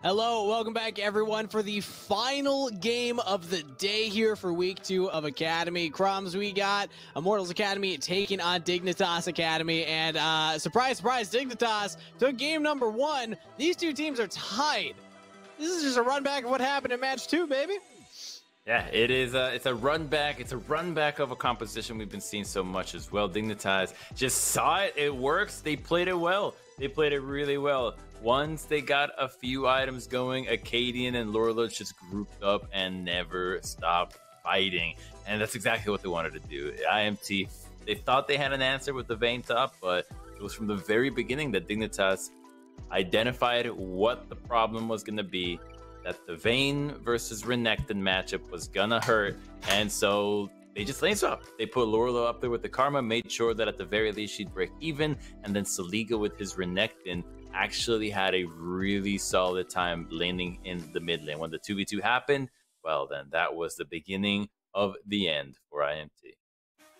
Hello, welcome back everyone for the final game of the day here for week 2 of Academy. Crumbs, we got Immortals Academy taking on Dignitas Academy, and surprise, surprise, Dignitas took game number 1. These two teams are tied. This is just a run back of what happened in match 2, baby. Yeah, it is. It's a run back. It's a run back of a composition we've been seeing so much as well. Dignitas just saw it. It works. They played it well. They played it really well. Once they got a few items going, Acadian and Lorlo just grouped up and never stopped fighting. And that's exactly what they wanted to do. IMT, they thought they had an answer with the Vayne top, but it was from the very beginning that Dignitas identified what the problem was going to be, that the Vayne versus Renekton matchup was gonna hurt, and so they just lane swapped. They put Lorlo up there with the Karma, made sure that at the very least she'd break even, and then Saliga with his Renekton actually had a really solid time laning in the mid lane. When the 2v2 happened, well then that was the beginning of the end for IMT.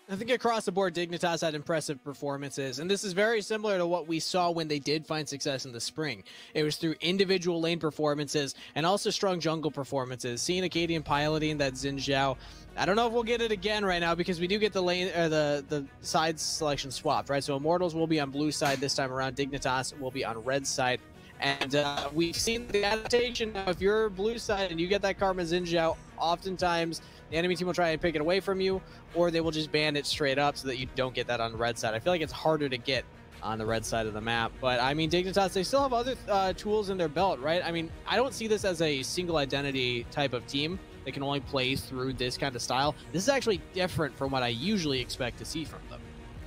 I think across the board, Dignitas had impressive performances, and this is very similar to what we saw when they did find success in the spring. It was through individual lane performances and also strong jungle performances. Seeing Acadian piloting that Xin Zhao, I don't know if we'll get it again right now because we do get the lane or the side selection swapped, right? So Immortals will be on blue side this time around. Dignitas will be on red side. And we've seen the adaptation. Now, if you're blue side and you get that Karma Xin Zhao, oftentimes the enemy team will try and pick it away from you, or they will just ban it straight up so that you don't get that on the red side. I feel like it's harder to get on the red side of the map. But, I mean, Dignitas, they still have other tools in their belt, right? I mean, I don't see this as a single identity type of team that can only play through this kind of style. This is actually different from what I usually expect to see from them.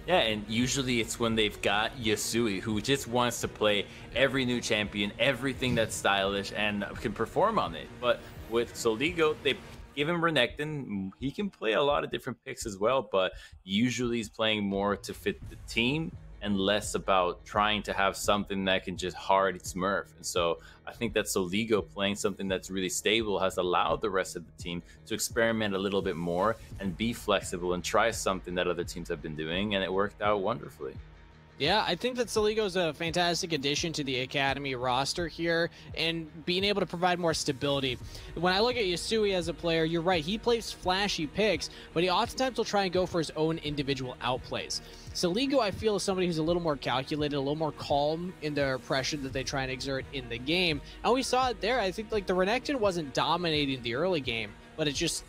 Yeah, and usually it's when they've got Yasui, who just wants to play every new champion, everything that's stylish, and can perform on it. But with Soligo, they give him Renekton. He can play a lot of different picks as well, but usually he's playing more to fit the team and less about trying to have something that can just hard smurf. And so I think that Soligo playing something that's really stable has allowed the rest of the team to experiment a little bit more and be flexible and try something that other teams have been doing, and it worked out wonderfully. Yeah, I think that Saligo is a fantastic addition to the Academy roster here and being able to provide more stability. When I look at Yasui as a player, you're right, he plays flashy picks, but he oftentimes will try and go for his own individual outplays. Saligo, I feel, is somebody who's a little more calculated, a little more calm in their pressure that they try and exert in the game. And we saw it there. I think like the Renekton wasn't dominating the early game, but it just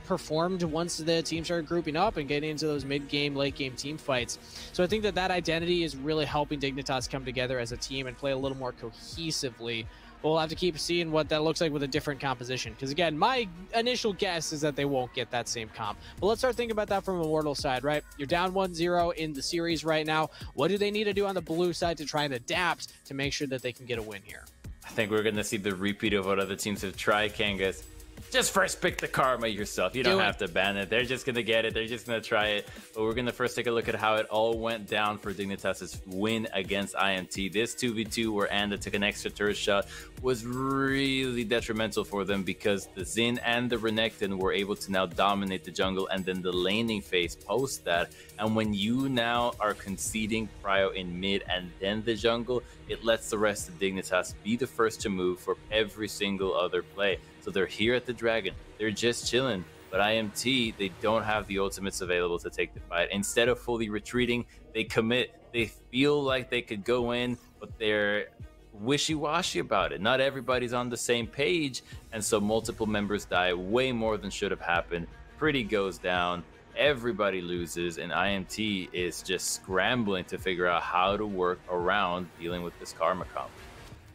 performed once the team started grouping up and getting into those mid-game, late-game team fights. So I think that that identity is really helping Dignitas come together as a team and play a little more cohesively. But we'll have to keep seeing what that looks like with a different composition. Because again, my initial guess is that they won't get that same comp. But let's start thinking about that from Immortal side, right? You're down 1-0 in the series right now. What do they need to do on the blue side to try and adapt to make sure that they can get a win here? I think we're going to see the repeat of what other teams have tried, Kangas. Just first pick the Karma yourself. You don't have to ban it. They're just going to get it. They're just going to try it. But we're going to first take a look at how it all went down for Dignitas' win against IMT. This 2v2 where Anda took an extra turret shot was really detrimental for them because the Xin and the Renekton were able to now dominate the jungle and then the laning phase post that. And when you now are conceding prio in mid and then the jungle, it lets the rest of Dignitas be the first to move for every single other play. So they're here at the Dragon. They're just chilling. But IMT, they don't have the ultimates available to take the fight. Instead of fully retreating, they commit. They feel like they could go in, but they're wishy-washy about it. Not everybody's on the same page, and so multiple members die way more than should have happened. Pretty goes down. Everybody loses, and IMT is just scrambling to figure out how to work around dealing with this Karma comp.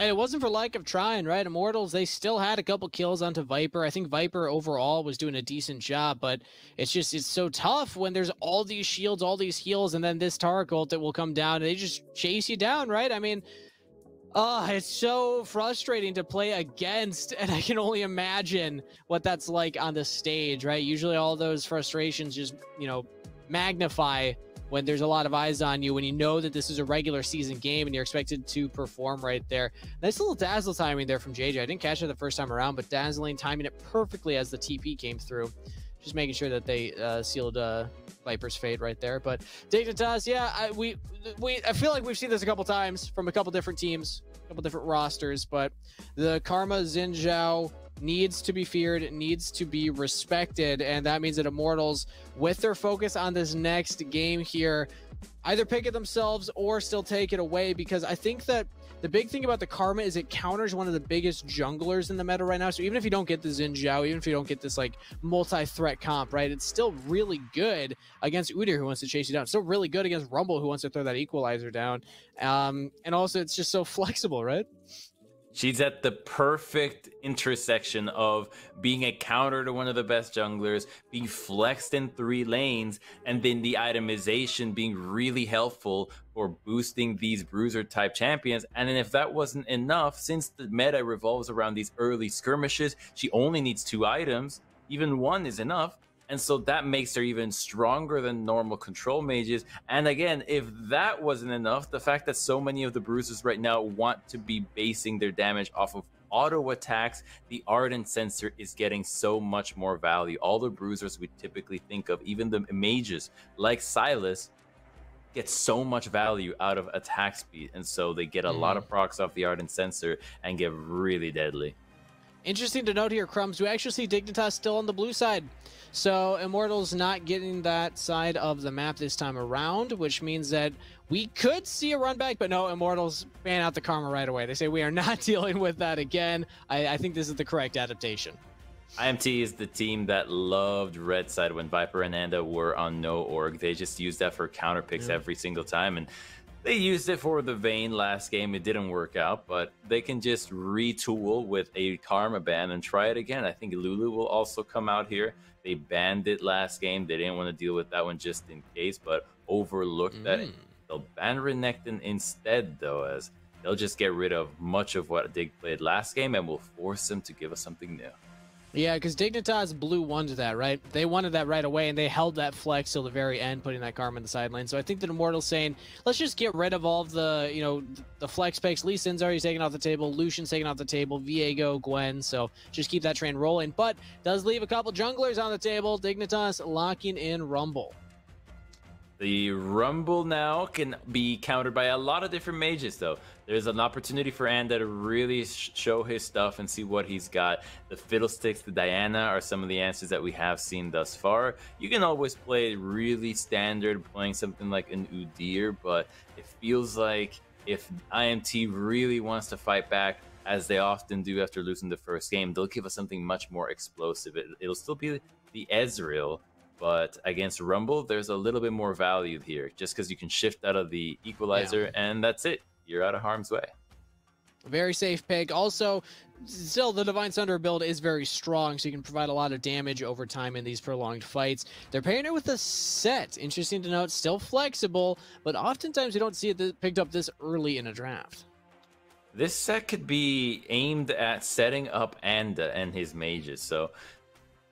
And it wasn't for lack of trying, right? Immortals, they still had a couple kills onto Viper. I think Viper overall was doing a decent job, but it's so tough when there's all these shields, all these heals, and then this Taric ult that will come down, and they just chase you down, right? I mean, it's so frustrating to play against, and I can only imagine what that's like on the stage, right? Usually all those frustrations just, you know, magnify when there's a lot of eyes on you, when you know that this is a regular season game and you're expected to perform right there. Nice little dazzle timing there from JJ. I didn't catch it the first time around, but dazzling, timing it perfectly as the TP came through. Just making sure that they sealed Viper's fate right there. But Dignitas, yeah, I feel like we've seen this a couple times from a couple different teams, a couple different rosters, but the Karma Xin Zhao needs to be feared, needs to be respected, and that means that Immortals, with their focus on this next game here, either pick it themselves or still take it away, because I think that the big thing about the Karma is it counters one of the biggest junglers in the meta right now. So even if you don't get the Xin Zhao, even if you don't get this like multi-threat comp, right, it's still really good against Udyr, who wants to chase you down. It's still really good against Rumble, who wants to throw that equalizer down. And also it's just so flexible, right? She's at the perfect intersection of being a counter to one of the best junglers, being flexed in 3 lanes, and then the itemization being really helpful for boosting these bruiser type champions. And then if that wasn't enough, since the meta revolves around these early skirmishes, she only needs 2 items. Even 1 is enough. And so that makes her even stronger than normal control mages. And again, if that wasn't enough, the fact that so many of the bruisers right now want to be basing their damage off of auto attacks, the Ardent Sensor is getting so much more value. All the bruisers we typically think of, even the mages like Silas, get so much value out of attack speed. And so they get a lot of procs off the Ardent Sensor and get really deadly. Interesting to note here, Crumbs, we actually see Dignitas still on the blue side. So Immortals not getting that side of the map this time around, which means that we could see a run back, but no, Immortals ban out the Karma right away. They say we are not dealing with that again. I think this is the correct adaptation. IMT is the team that loved red side when Viper and Anda were on no org. They just used that for counter picks every single time, and they used it for the Vayne last game. It didn't work out, but they can just retool with a Karma ban and try it again. I think Lulu will also come out here. They banned it last game. They didn't want to deal with that one just in case, but overlooked that. They'll ban Renekton instead, though, as they'll just get rid of much of what Dig played last game and will force them to give us something new. Yeah, because Dignitas blue wanted that, right? They wanted that right away, and they held that flex till the very end, putting that Karma in the side lane. So I think that Immortal's saying, let's just get rid of all of the, you know, the flex picks. Lee Sin's already taken off the table. Lucian's taken off the table. Viego, Gwen. So just keep that train rolling. But does leave a couple junglers on the table. Dignitas locking in Rumble. The Rumble now can be countered by a lot of different mages, though. There's an opportunity for Anda to really show his stuff and see what he's got. The Fiddlesticks, the Diana are some of the answers that we have seen thus far. You can always play really standard, playing something like an Udyr, but it feels like if IMT really wants to fight back, as they often do after losing the first game, they'll give us something much more explosive. It'll still be the Ezreal, but against Rumble, there's a little bit more value here, just because you can shift out of the equalizer, and that's it. You're out of harm's way. Very safe pick. Also, still, the Divine Sunder build is very strong, so you can provide a lot of damage over time in these prolonged fights. They're pairing it with a set. Interesting to note, still flexible, but oftentimes you don't see it picked up this early in a draft. This set could be aimed at setting up Anda and his mages, so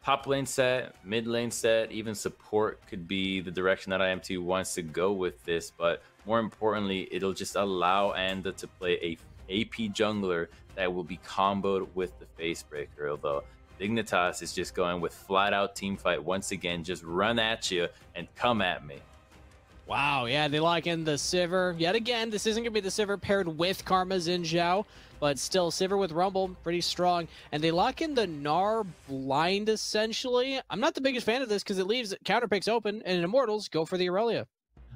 top lane set, mid lane set, even support could be the direction that IMT wants to go with this, but more importantly, it'll just allow Anda to play a AP jungler that will be comboed with the Facebreaker, although Dignitas is just going with flat out team fight once again, just run at you and come at me. Wow, yeah, they lock in the Sivir. Yet again, this isn't going to be the Sivir paired with Karma Xin Zhao, but still, Sivir with Rumble, pretty strong. And they lock in the Gnar blind, essentially. I'm not the biggest fan of this because it leaves counter picks open, and Immortals go for the Aurelia.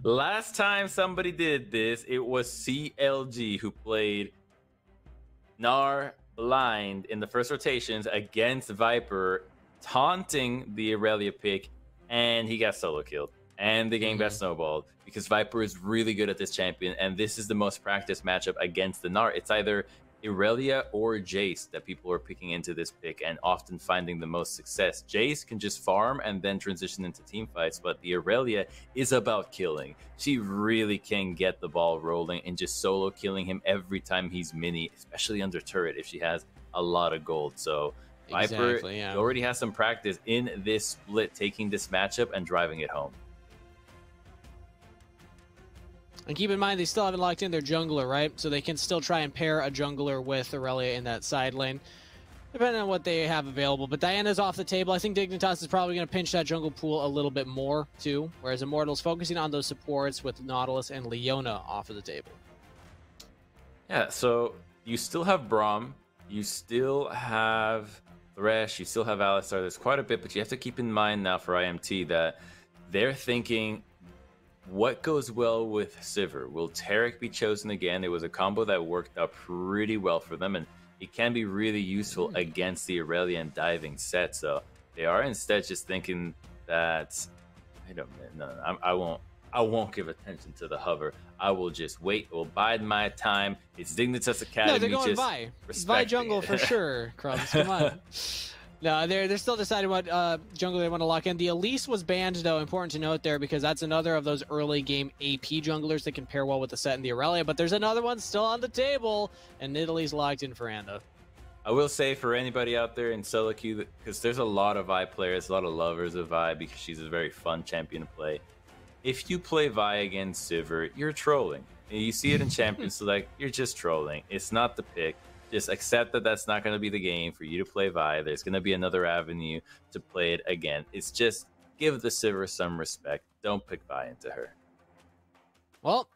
Last time somebody did this, it was CLG who played Gnar blind in the first rotations against Viper, taunting the Aurelia pick, and he got solo killed. And the game got snowballed because Viper is really good at this champion, and this is the most practiced matchup against the Gnar. It's either Aurelia or Jace that people are picking into this pick and often finding the most success. Jace can just farm and then transition into team fights, but the Aurelia is about killing. She really can get the ball rolling and just solo killing him every time he's mini, especially under turret if she has a lot of gold. So Viper already has some practice in this split, taking this matchup and driving it home. And keep in mind, they still haven't locked in their jungler, right? So they can still try and pair a jungler with Aurelia in that side lane, depending on what they have available. But Diana's off the table. I think Dignitas is probably going to pinch that jungle pool a little bit more, too, whereas Immortals focusing on those supports with Nautilus and Leona off of the table. Yeah, so you still have Braum, you still have Thresh, you still have Alistar. There's quite a bit, but you have to keep in mind now for IMT that they're thinking, what goes well with Sivir? Will Taric be chosen again? It was a combo that worked out pretty well for them, and it can be really useful against the Irelia and diving set. So they are instead just thinking that, I won't give attention to the hover. I will just wait. We'll bide my time. It's Dignitas Academy. No, they're going Vi. Vi jungle for sure, Crumbs. Come on. No, they're still deciding what jungle they want to lock in. The Elise was banned, though. Important to note there, because that's another of those early game AP junglers that can pair well with the set and the Irelia. But there's another one still on the table, and Nidalee's locked in for Anda. I will say for anybody out there in solo queue, because there's a lot of Vi players, a lot of lovers of Vi, because she's a very fun champion to play. If you play Vi against Sivir, you're trolling. You see it in Champions Select, you're just trolling. It's not the pick. Just accept that that's not going to be the game for you to play Vi. There's going to be another avenue to play it again. It's just give the Sivir some respect. Don't pick Vi into her. Well,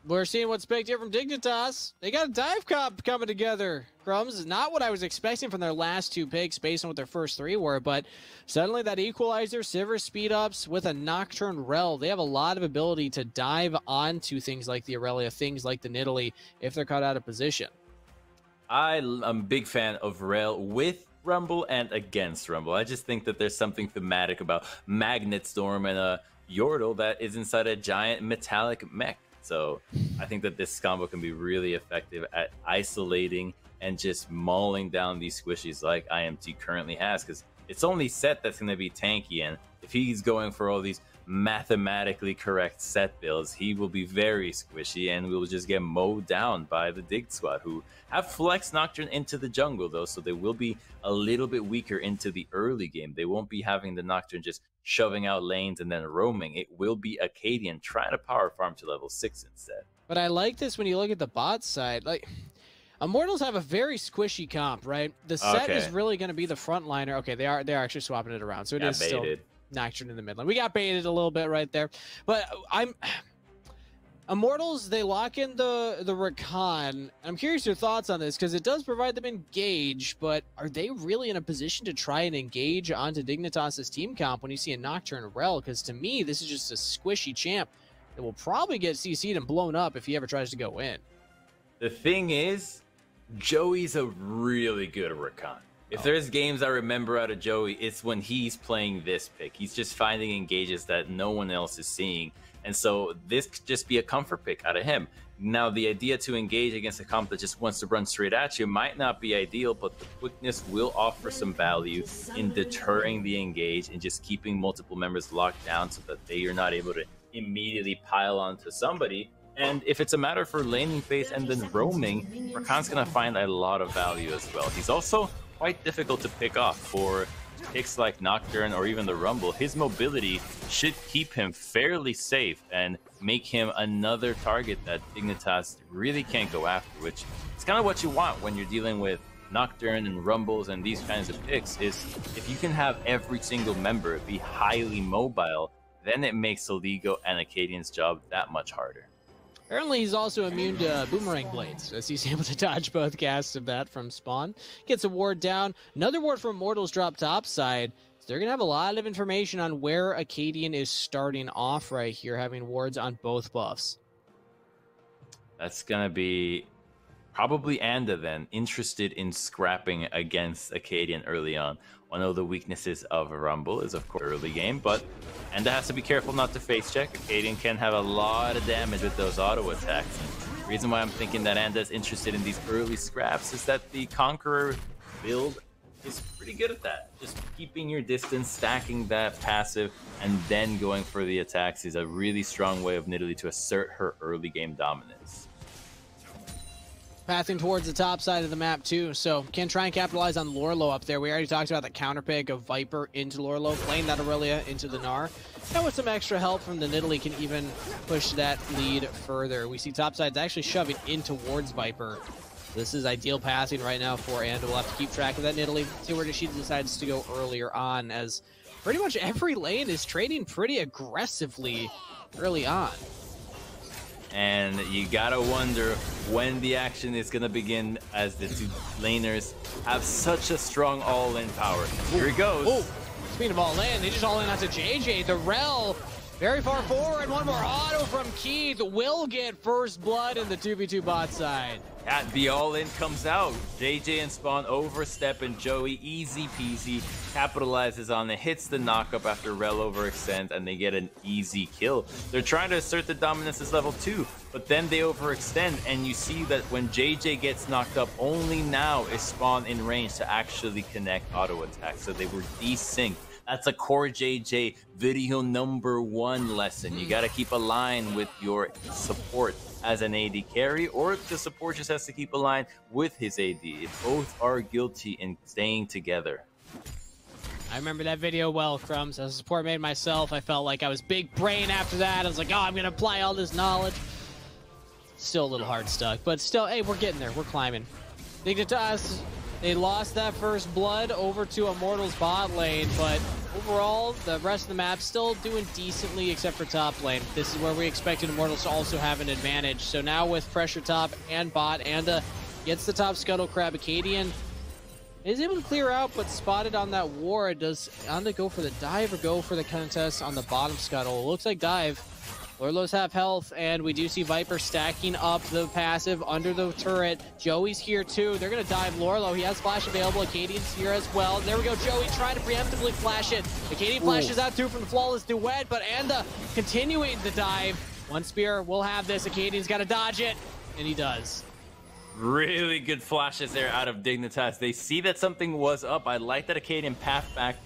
we're seeing what's picked here from Dignitas. They got a dive comp coming together. Crumbs, not what I was expecting from their last two picks based on what their first three were, but suddenly that equalizer, Sivir speed ups with a Nocturne Rel. They have a lot of ability to dive onto things like the Irelia, things like the Nidalee, if they're caught out of position. I'm a big fan of Rel with Rumble and against Rumble. I just think that there's something thematic about Magnet Storm and a Yordle that is inside a giant metallic mech. So I think that this combo can be really effective at isolating and just mauling down these squishies like IMT currently has, because it's only set that's going to be tanky, and if he's going for all these mathematically correct set builds, he will be very squishy and will just get mowed down by the Dig squad, who have Flex Nocturne into the jungle though, so they will be a little bit weaker into the early game. They won't be having the Nocturne just shoving out lanes and then roaming. It will be Acadian trying to power farm to level 6 instead. But I like this when you look at the bot side. Like, Immortals have a very squishy comp, right? The set is really going to be the frontliner. Okay, they're actually swapping it around, so it is still Nocturne in the mid lane. We got baited a little bit right there, but Immortals, they lock in the Rakan. I'm curious your thoughts on this, because it does provide them engage, but are they really in a position to try and engage onto Dignitas' team comp when you see a Nocturne Rel? Because to me, this is just a squishy champ that will probably get CC'd and blown up if he ever tries to go in. The thing is, Joey's a really good Rakan. If there's games I remember out of Joey, it's when he's playing this pick. He's just finding engages that no one else is seeing. And so this could just be a comfort pick out of him. Now, the idea to engage against a comp that just wants to run straight at you might not be ideal, but the quickness will offer some value in deterring the engage and just keeping multiple members locked down so that they are not able to immediately pile onto somebody. And if it's a matter for laning phase and then roaming, Rakan's going to find a lot of value as well. He's also quite difficult to pick off for picks like Nocturne or even the Rumble. His mobility should keep him fairly safe and make him another target that Dignitas really can't go after, which is kind of what you want when you're dealing with Nocturne and Rumbles and these kinds of picks. Is if you can have every single member be highly mobile, then it makes Soligo and Acadian's job that much harder. Apparently, he's also immune to Boomerang Blades, as he's able to dodge both casts of that from Spawn. Gets a ward down. Another ward from Immortals drop topside. So they're going to have a lot of information on where Acadian is starting off right here, having wards on both buffs. That's going to be probably Anda then, interested in scrapping against Acadian early on. One of the weaknesses of Rumble is, of course, early game, but Anda has to be careful not to face check. Acadian can have a lot of damage with those auto attacks. And the reason why I'm thinking that Anda is interested in these early scraps is that the Conqueror build is pretty good at that. Just keeping your distance, stacking that passive, and then going for the attacks is a really strong way of Nidalee to assert her early game dominance. Pathing towards the top side of the map too, so can try and capitalize on Lorlo up there. We already talked about the counter pick of Viper into Lorlo, playing that Aurelia into the Gnar. And with some extra help from the Nidalee can even push that lead further. We see topside's actually shoving in towards Viper. This is ideal passing right now for Anda. We'll have to keep track of that Nidalee, see where she decides to go earlier on, as pretty much every lane is trading pretty aggressively early on. And you gotta wonder when the action is gonna begin, as the two laners have such a strong all-in power. Here it goes. Oh, speaking of all-in, they just all-in onto JJ. The Rel very far forward. One more auto from Keith will get first blood in the 2v2 bot side. At the all-in comes out. JJ and Spawn overstep, and Joey, easy peasy, capitalizes on it, hits the knockup after Rel overextends, and they get an easy kill. They're trying to assert the dominance as level 2, but then they overextend, and you see that when JJ gets knocked up, only now is Spawn in range to actually connect auto attack. So they were desynced. That's a core JJ video #1 lesson. You gotta keep a line with your support as an AD carry, or the support just has to keep a line with his AD. Both are guilty in staying together. I remember that video well, Crumbs. As a support made myself, I felt like I was big brain after that. I was like, oh, I'm gonna apply all this knowledge. Still a little hard stuck, but still, hey, we're getting there. We're climbing. Dignitas, they lost that first blood over to Immortals bot lane, but overall, the rest of the map still doing decently except for top lane. This is where we expected Immortals to also have an advantage. So now with pressure top and bot, Anda gets the top scuttle crab. Acadian is able to clear out, but spotted on that ward. Does Anda go for the dive or go for the contest on the bottom scuttle? It looks like dive. Lorlo's half health, and we do see Viper stacking up the passive under the turret. Joey's here too. They're going to dive Lorlo. He has flash available. Acadian's here as well. There we go. Joey trying to preemptively flash it. Acadian flashes out too from the flawless duet, but Anda continuing the dive. One spear will have this. Acadian's got to dodge it, and he does. Really good flashes there out of Dignitas. They see that something was up. I like that Acadian path back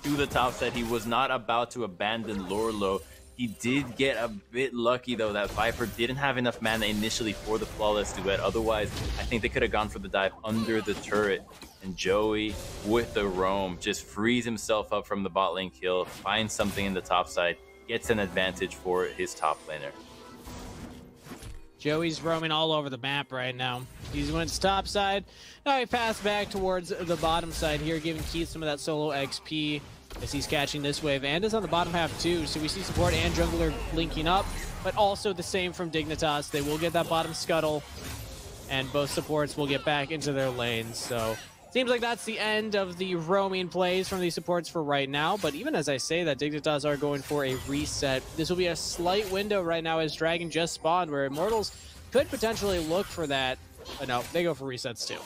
to the top side. He was not about to abandon Lorlo. He did get a bit lucky, though, that Viper didn't have enough mana initially for the flawless duet. Otherwise, I think they could have gone for the dive under the turret. And Joey, with the roam, just frees himself up from the bot lane kill, finds something in the top side, gets an advantage for his top laner. Joey's roaming all over the map right now. He's went to top side. Now he passed back towards the bottom side here, giving Keith some of that solo XP as he's catching this wave. And is on the bottom half too, so we see support and jungler linking up, but also the same from Dignitas. They will get that bottom scuttle, and both supports will get back into their lanes. So seems like that's the end of the roaming plays from these supports for right now. But even as I say that, Dignitas are going for a reset. This will be a slight window right now as Dragon just spawned, where Immortals could potentially look for that. But no, they go for resets too.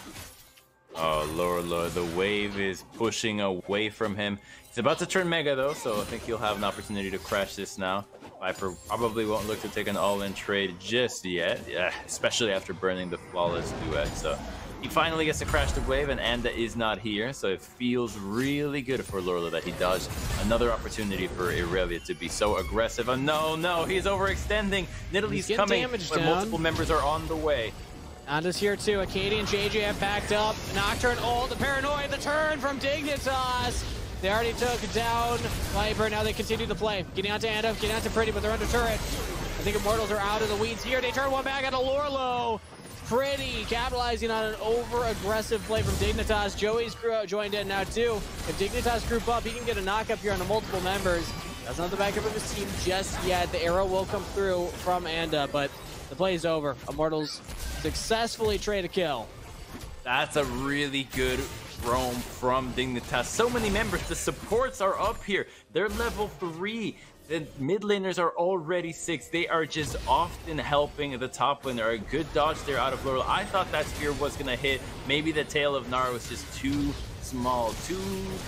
Oh, Lord, the wave is pushing away from him. He's about to turn Mega, though, so I think he'll have an opportunity to crash this now. Viper probably won't look to take an all-in trade just yet, especially after burning the flawless duet. So he finally gets to crash the wave, and Anda is not here, so it feels really good for Lorlo that he dodged another opportunity for Irelia to be so aggressive. And no, he's overextending. Nidalee's coming, but multiple members are on the way. Anda's here too. Acadian and JJ have backed up. Nocturne, the paranoia, the turn from Dignitas. They already took down Viper. Now they continue the play. Getting onto Anda, getting onto Pretty, but they're under turret. I think Immortals are out of the weeds here. They turn one back onto Lorlo. Pretty capitalizing on an over-aggressive play from Dignitas. Joey's joined in now too. If Dignitas group up, he can get a knock-up here on the multiple members. That's not the backup of his team just yet. The arrow will come through from Anda, but the play is over. Immortals successfully trade a kill. That's a really good roam from Dignitas. So many members. The supports are up here. They're level 3. The mid laners are already 6. They are just often helping the top laner. A good dodge there out of Laurel. I thought that spear was going to hit. Maybe the tail of Nara was just too small, too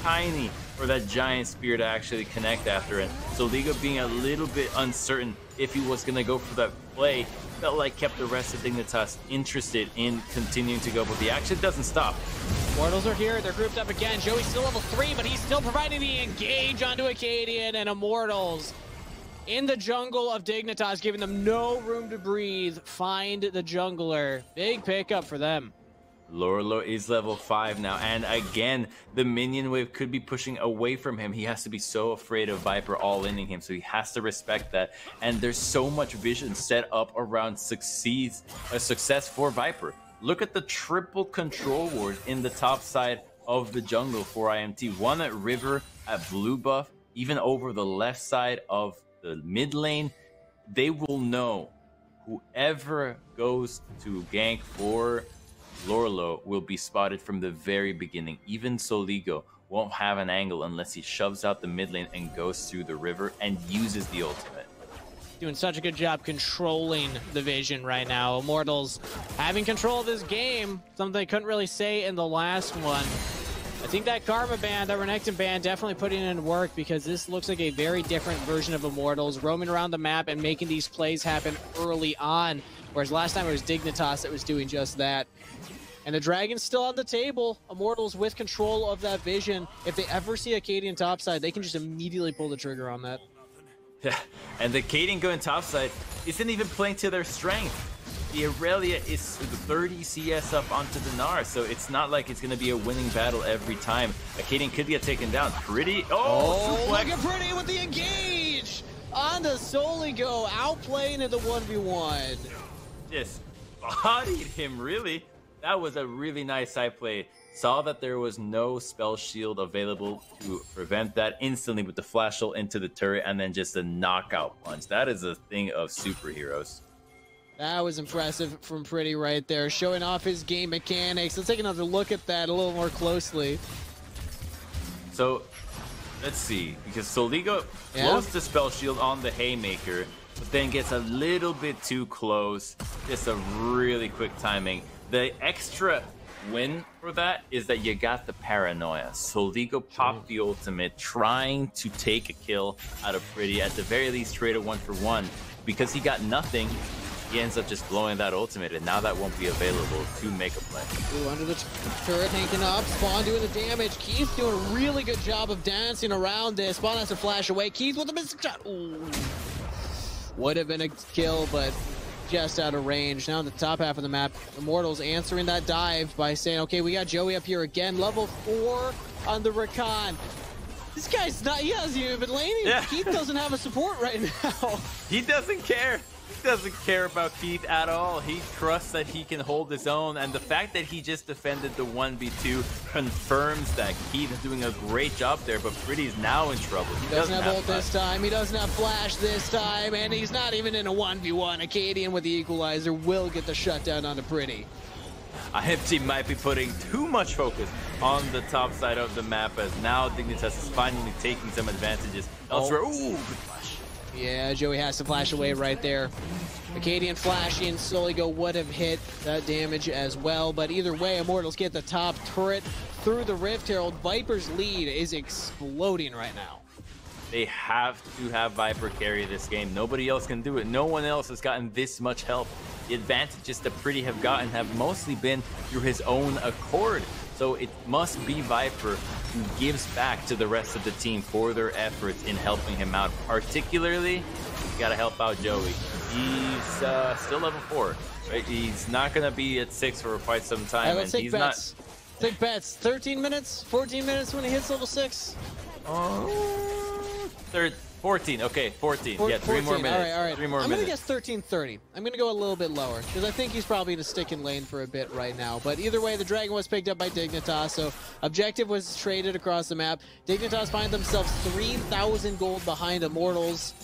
tiny for that giant spear to actually connect after it. So DIGA, being a little bit uncertain if he was going to go for that play, felt like kept the rest of Dignitas interested in continuing to go, but the action doesn't stop. Immortals are here, they're grouped up again. Joey's still level 3, but he's still providing the engage onto Acadian, and Immortals in the jungle of Dignitas, giving them no room to breathe. Find the jungler. Big pickup for them. Lorlo is level 5 now, and again, the minion wave could be pushing away from him. He has to be so afraid of Viper all-inning him, so he has to respect that. And there's so much vision set up around success for Viper. Look at the triple control ward in the top side of the jungle for IMT. One at river, at blue buff, even over the left side of the mid lane. They will know whoever goes to gank for Lorlo will be spotted from the very beginning. Even Soligo won't have an angle unless he shoves out the mid lane and goes through the river and uses the ultimate. Doing such a good job controlling the vision right now. Immortals having control of this game, something they couldn't really say in the last one. I think that Karma ban, that Renekton ban, definitely putting in work, because this looks like a very different version of Immortals, roaming around the map and making these plays happen early on, whereas last time it was Dignitas that was doing just that. And the Dragon's still on the table. Immortals with control of that vision. If they ever see a Cadian topside, they can just immediately pull the trigger on that. Yeah, and the Cadian going topside isn't even playing to their strength. The Aurelia is 30 CS up onto the Gnar, so it's not like it's going to be a winning battle every time. A Cadian could get taken down. Pretty. Oh, look at Pretty with the engage on the Soligo, outplaying in the 1v1. Just bodied him, really. That was a really nice side play. Saw that there was no spell shield available to prevent that instantly with the flash ult into the turret, and then just a knockout punch. That is a thing of superheroes. That was impressive from Pretty right there, showing off his game mechanics. Let's take another look at that a little more closely. So, let's see, because Soligo blows the spell shield on the Haymaker, but then gets a little bit too close. Just a really quick timing. The extra win for that is that you got the paranoia. Soligo popped the ultimate, trying to take a kill out of Pretty, at the very least trade a 1-for-1. Because he got nothing, he ends up just blowing that ultimate, and now that won't be available to make a play. Ooh, under the turret, tanking up. Spawn doing the damage. Keith doing a really good job of dancing around this. Spawn has to flash away. Keith with a missing shot. Ooh. Would have been a kill, but just out of range. Now in the top half of the map, Immortals answering that dive by saying, okay, we got Joey up here again. Level 4 on the Rakan. This guy's not, he hasn't even been laning. Yeah. Keith doesn't have a support right now. He doesn't care. He doesn't care about Keith at all. He trusts that he can hold his own, and the fact that he just defended the 1v2 confirms that Keith is doing a great job there, but Pretty's now in trouble. He doesn't have ult this time, he doesn't have flash this time, and he's not even in a 1v1. Acadian with the equalizer will get the shutdown onto Pretty. IMTA might be putting too much focus on the top side of the map, as now Dignitas is finally taking some advantages elsewhere. Ooh, good flash. Yeah, Joey has to flash away right there. Acadian flashing, Soligo would have hit that damage as well, but either way, Immortals get the top turret through the Rift Herald. Viper's lead is exploding right now. They have to have Viper carry this game. Nobody else can do it. No one else has gotten this much help. The advantages that Pretty have gotten have mostly been through his own accord. So it must be Viper who gives back to the rest of the team for their efforts in helping him out. Particularly, you gotta help out Joey. He's still level 4, right? He's not gonna be at 6 for quite some time. Let's take bets. Take bets. 13 minutes, 14 minutes when he hits level 6. 14. Okay, 14. Yeah, 3 more minutes. All right. 3 more I'm minutes. gonna guess 13:30. I'm gonna go a little bit lower because I think he's probably gonna stick in lane for a bit right now. But either way, the Dragon was picked up by Dignitas, so objective was traded across the map. Dignitas find themselves 3,000 gold behind Immortals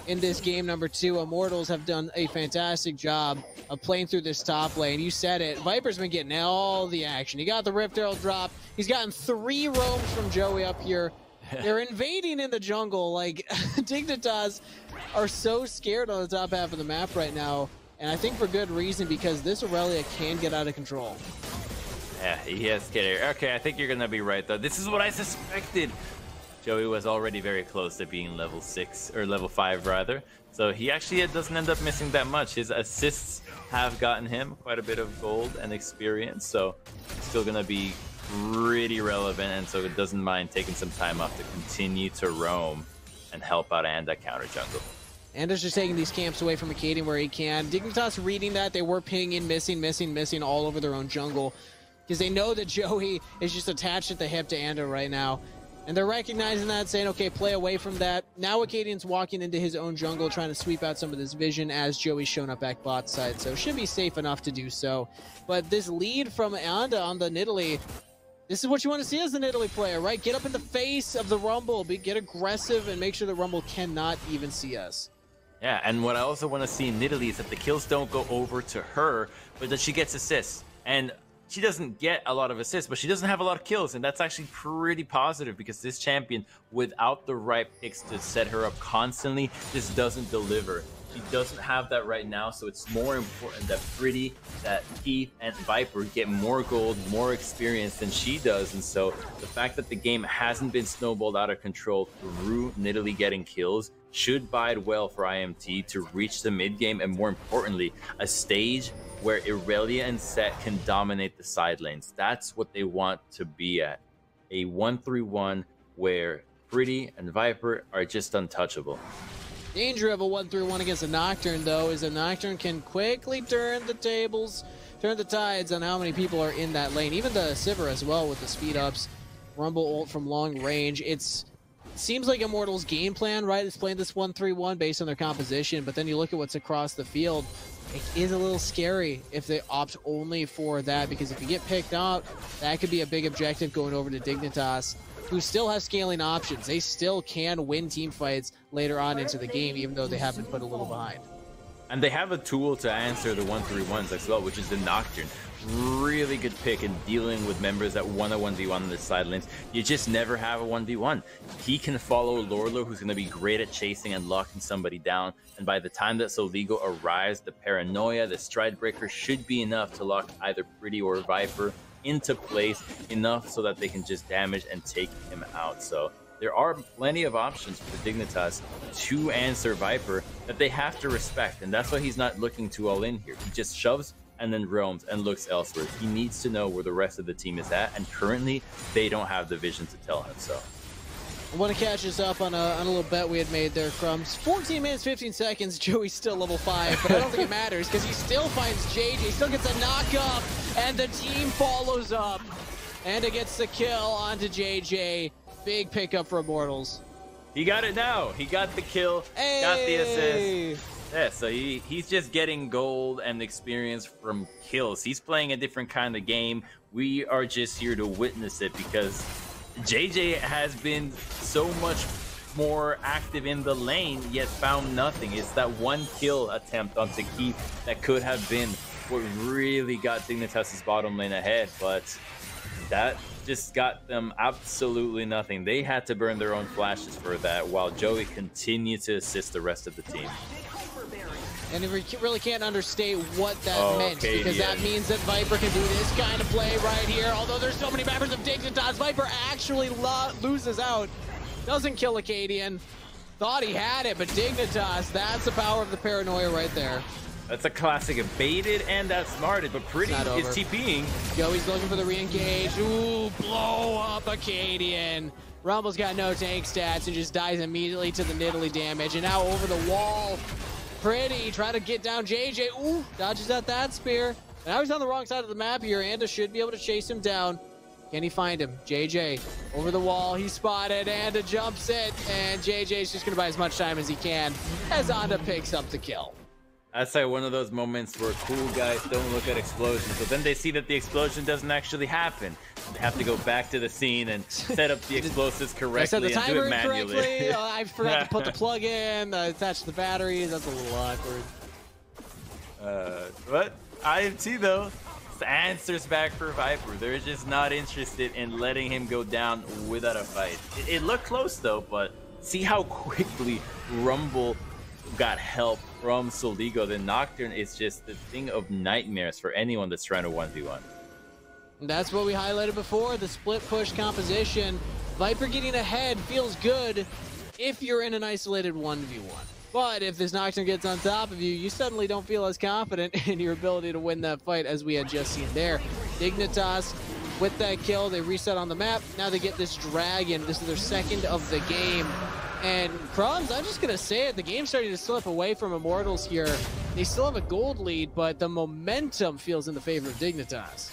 in this game number 2. Immortals have done a fantastic job of playing through this top lane. You said it. Viper's been getting all the action. He got the Rift Herald drop. He's gotten 3 roams from Joey up here. They're invading in the jungle. Like, Dignitas are so scared on the top half of the map right now, and I think for good reason, because this Aurelia can get out of control. Yeah, he has scared. Okay, I think you're gonna be right though. This is what I suspected. Joey was already very close to being level 6 or level 5 rather, so he actually doesn't end up missing that much. His assists have gotten him quite a bit of gold and experience, so still gonna be pretty relevant, and so it doesn't mind taking some time off to continue to roam and help out Anda counter jungle. Anda's just taking these camps away from Acadian where he can. Dignitas reading that, they were pinging, missing all over their own jungle, because they know that Joey is just attached at the hip to Anda right now. And they're recognizing that, saying, okay, play away from that. Now Acadian's walking into his own jungle, trying to sweep out some of this vision as Joey's shown up back bot side, so should be safe enough to do so. But this lead from Anda on the Nidalee, this is what you want to see as an Italy player, right? Get up in the face of the Rumble, get aggressive, and make sure the Rumble cannot even see us. Yeah, and what I also want to see in Nidalee is that the kills don't go over to her, but that she gets assists. And she doesn't get a lot of assists, but she doesn't have a lot of kills, and that's actually pretty positive because this champion, without the right picks to set her up constantly, just doesn't deliver. She doesn't have that right now, so it's more important that Pretty, that Keith, and Viper get more gold, more experience than she does. And so the fact that the game hasn't been snowballed out of control through Nidalee getting kills should bode well for IMT to reach the mid game, and more importantly, a stage where Irelia and Set can dominate the side lanes. That's what they want to be at. A 1-3-1 where Pretty and Viper are just untouchable. Danger of a 1-3-1 against a Nocturne, though, is a Nocturne can quickly turn the tables, turn the tides on how many people are in that lane. Even the Sivir as well with the speed ups, Rumble ult from long range. It seems like Immortals' game plan, right, is playing this 1-3-1 based on their composition, but then you look at what's across the field, it is a little scary if they opt only for that, because if you get picked out, that could be a big objective going over to Dignitas, who still have scaling options. They still can win team fights later on into the game, even though they have been put a little behind. And they have a tool to answer the 1-3-1s as well, which is the Nocturne. Really good pick in dealing with members that want a 1v1 on the side lanes. You just never have a 1v1. He can follow Lorlo, who's going to be great at chasing and locking somebody down. And by the time that Soligo arrives, the Paranoia, the Stride Breaker should be enough to lock either Pretty or Viper into place, enough so that they can just damage and take him out. So there are plenty of options for Dignitas to answer Viper that they have to respect, and that's why he's not looking to all in here. He just shoves and then roams and looks elsewhere. He needs to know where the rest of the team is at, and currently they don't have the vision to tell him so. I want to catch us up on a little bet we had made there, Crumbs. 14 minutes, 15 seconds. Joey's still level 5, but I don't think it matters because he still finds JJ, still gets a knock up, and the team follows up. And it gets the kill onto JJ. Big pickup for Immortals. He got it now. He got the kill, hey! Got the assist. Yeah, so he's just getting gold and experience from kills. He's playing a different kind of game. We are just here to witness it because JJ has been so much more active in the lane, yet found nothing. It's that one kill attempt onto Keith that could have been what really got Dignitas' bottom lane ahead, but that just got them absolutely nothing. They had to burn their own flashes for that, while Joey continued to assist the rest of the team. And we really can't understate what that meant, because that means that Viper can do this kind of play right here. Although there's so many members of Dignitas, Viper actually loses out. Doesn't kill Acadian. Thought he had it, but Dignitas, that's the power of the Paranoia right there. That's a classic. Baited and outsmarted, but Pretty is TPing. Joey's looking for the re-engage. Ooh, blow up Acadian. Rumble's got no tank stats and just dies immediately to the Nidalee damage. And now over the wall, Pretty trying to get down JJ. Ooh, dodges out that spear. And now he's on the wrong side of the map here. Anda should be able to chase him down. Can he find him? JJ over the wall. He's spotted. Anda jumps it. And JJ's just going to buy as much time as he can as Anda picks up the kill. That's like one of those moments where cool guys don't look at explosions, but then they see that the explosion doesn't actually happen. They have to go back to the scene and set up the explosives correctly and do it manually. I forgot to put the plug in, attach the batteries. That's a little awkward. But IMT though answers back for Viper. They're just not interested in letting him go down without a fight. It looked close though, but see how quickly Rumble got help from Soligo. The Nocturne is just the thing of nightmares for anyone that's trying to 1v1. That's what we highlighted before, the split push composition. Viper getting ahead feels good if you're in an isolated 1v1. But if this Nocturne gets on top of you, you suddenly don't feel as confident in your ability to win that fight as we had just seen there. Dignitas, with that kill, they reset on the map. Now they get this dragon. This is their second of the game. And Crumbs, I'm just going to say it, the game's starting to slip away from Immortals here. They still have a gold lead, but the momentum feels in the favor of Dignitas.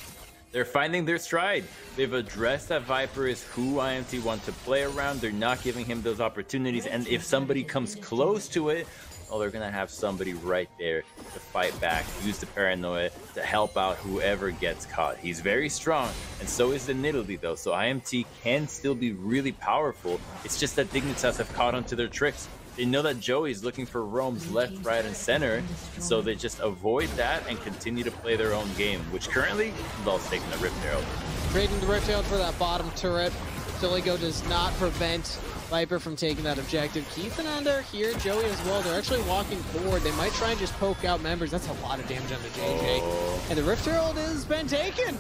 They're finding their stride. They've addressed that Viper is who IMT want to play around. They're not giving him those opportunities. And if somebody comes close to it, well, they're going to have somebody right there to fight back, use the Paranoia to help out whoever gets caught. He's very strong, and so is the Nidalee, though, so IMT can still be really powerful. It's just that Dignitas have caught onto their tricks. they know that Joey's looking for roams left, right, and center, so they just avoid that and continue to play their own game, which currently Lul's taking the Rift Herald. Trading the Rift Herald for that bottom turret. Stiligo does not prevent Viper from taking that objective. Keith and Under here, Joey as well. They're actually walking forward. They might try and just poke out members. That's a lot of damage on the JJ. Oh. And the Rift Herald has been taken.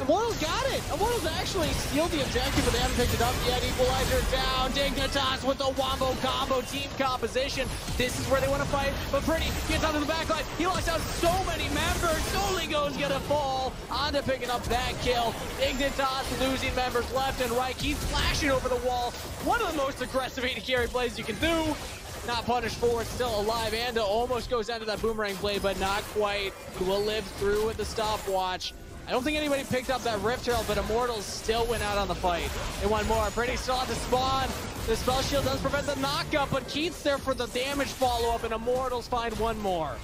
Immortals got it. Immortals actually steal the objective, but they haven't picked it up yet. Equalizer down. Dignitas with the wombo combo team composition. This is where they want to fight, but Pretty gets onto the backline. He locks out so many members. Soligo's gonna fall onto picking up that kill. Dignitas losing members left and right. Keeps flashing over the wall. One of the most aggressive AD carry plays you can do. Not punished for it, still alive. Anda almost goes down to that boomerang blade, but not quite. He will live through with the stopwatch. I don't think anybody picked up that Rift Herald, but Immortals still went out on the fight. They want more. Pretty still at the spawn. The spell shield does prevent the knockup, but Keith's there for the damage follow-up, and Immortals find one more.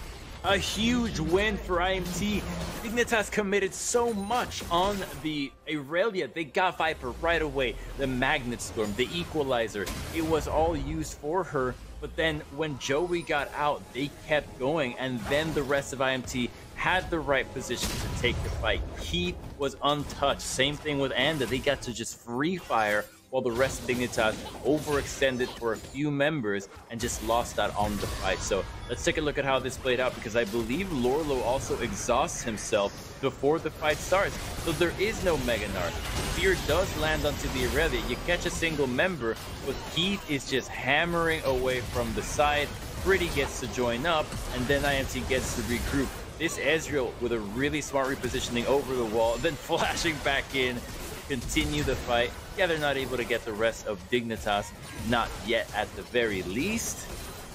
A huge win for IMT. Dignitas committed so much on the Aurelia. They got Viper right away. The Magnet Storm, the Equalizer, it was all used for her. But then when Joey got out, they kept going, and then the rest of IMT had the right position to take the fight. He was untouched. Same thing with Anda. They got to just free fire while the rest of Dignitas overextended for a few members and just lost that on the fight. So let's take a look at how this played out, because I believe Lorlo also exhausts himself before the fight starts. So there is no Mega Narc. Fear does land onto the Aurelia. You catch a single member, but Keith is just hammering away from the side. Pretty gets to join up, and then IMT gets to regroup. This Ezreal with a really smart repositioning over the wall, then flashing back in, continue the fight. Yeah, they're not able to get the rest of Dignitas, not yet at the very least.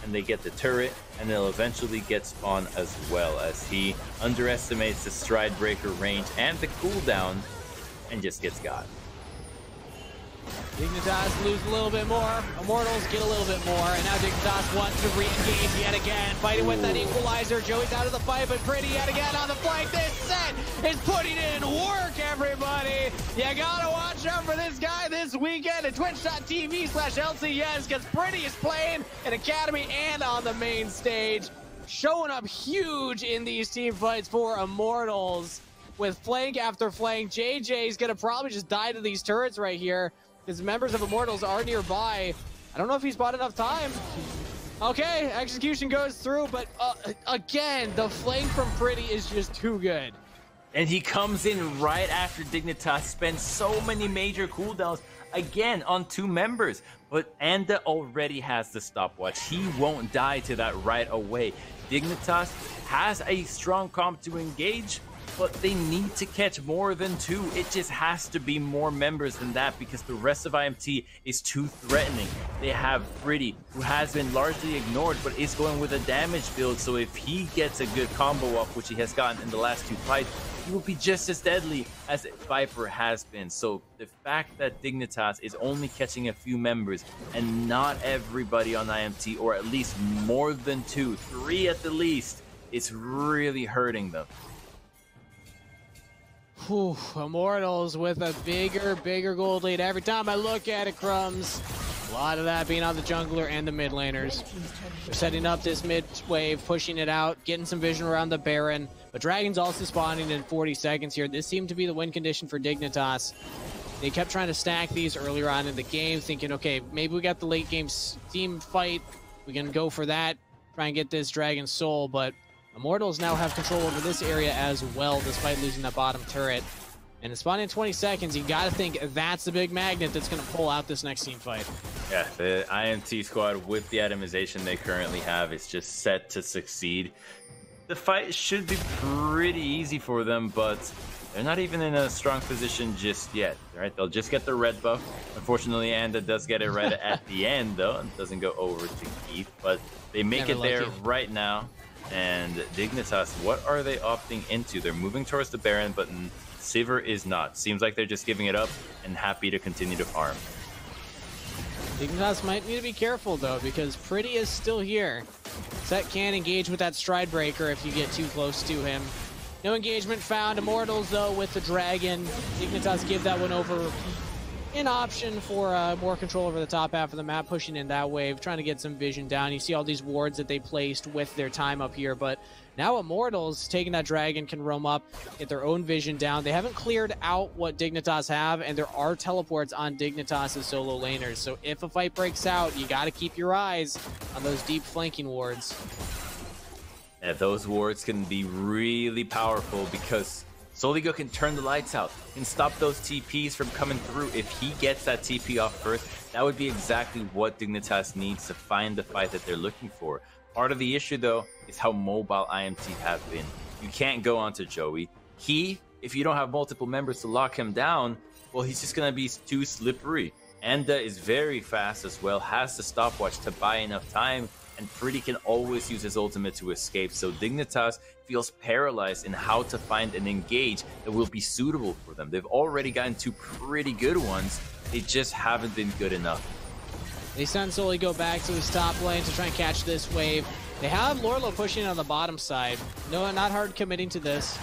And they get the turret, and they'll eventually get spawn as well, as he underestimates the stride breaker range and the cooldown and just gets got. Dignitas lose a little bit more. Immortals get a little bit more, and now Dignitas wants to re-engage yet again. Fighting with that Equalizer. Joey's out of the fight, but Pretty yet again on the flank. This set is putting in work, everybody. You gotta watch out for this guy this weekend at twitch.tv/LCS, because Pretty is playing in Academy and on the main stage. Showing up huge in these team fights for Immortals. With flank after flank, JJ's gonna probably just die to these turrets right here, because members of Immortals are nearby. I don't know if he's bought enough time. Okay, execution goes through, but again, the flank from Pretty is just too good. And he comes in right after Dignitas spends so many major cooldowns again on two members. But Anda already has the stopwatch. He won't die to that right away. Dignitas has a strong comp to engage, but they need to catch more than two. It just has to be more members than that, because the rest of IMT is too threatening. They have Pretty, who has been largely ignored, but is going with a damage build. So if he gets a good combo up, which he has gotten in the last two fights, he will be just as deadly as Viper has been. So the fact that Dignitas is only catching a few members and not everybody on IMT, or at least more than two, three at the least, it's really hurting them. Whew, Immortals with a bigger gold lead. Every time I look at it, Crumbs, a lot of that being on the jungler and the mid laners. They're setting up this mid wave, pushing it out, getting some vision around the Baron. But Dragon's also spawning in 40 seconds here. This seemed to be the win condition for Dignitas. They kept trying to stack these earlier on in the game, thinking, okay, maybe we got the late game team fight. We can go for that, try and get this Dragon Soul, but Immortals now have control over this area as well, despite losing that bottom turret. And it's spawning in 20 seconds. You got to think that's the big magnet that's going to pull out this next team fight. Yeah, the IMT squad with the atomization they currently have is just set to succeed. The fight should be pretty easy for them, but they're not even in a strong position just yet. Right? They'll just get the red buff. Unfortunately, Anda does get it right at the end, though. It doesn't go over to Keith, but they make it there right now. And Dignitas, what are they opting into? They're moving towards the Baron, but Sivir is not. Seems like they're just giving it up and happy to continue to farm. Dignitas might need to be careful, though, because Pretty is still here. Set can engage with that stride breaker if you get too close to him. No engagement found. Immortals, though, with the Dragon. Dignitas give that one over. an option for more control over the top half of the map, pushing in that wave, trying to get some vision down. You see all these wards that they placed with their time up here, but now Immortals, taking that dragon, can roam up, get their own vision down. They haven't cleared out what Dignitas have, and there are teleports on Dignitas' solo laners. So if a fight breaks out, you got to keep your eyes on those deep flanking wards. Yeah, those wards can be really powerful because Soligo can turn the lights out, can stop those TPs from coming through. If he gets that TP off first, that would be exactly what Dignitas needs to find the fight that they're looking for. Part of the issue, though, is how mobile IMT have been. You can't go onto Joey. If you don't have multiple members to lock him down, well, he's just going to be too slippery. Enda is very fast as well, has the stopwatch to buy enough time, and Pretty can always use his ultimate to escape. So Dignitas feels paralyzed in how to find an engage that will be suitable for them. They've already gotten two pretty good ones. They just haven't been good enough. They send Soligo back to his top lane to try and catch this wave. They have Lorlo pushing on the bottom side. No, not hard committing to this.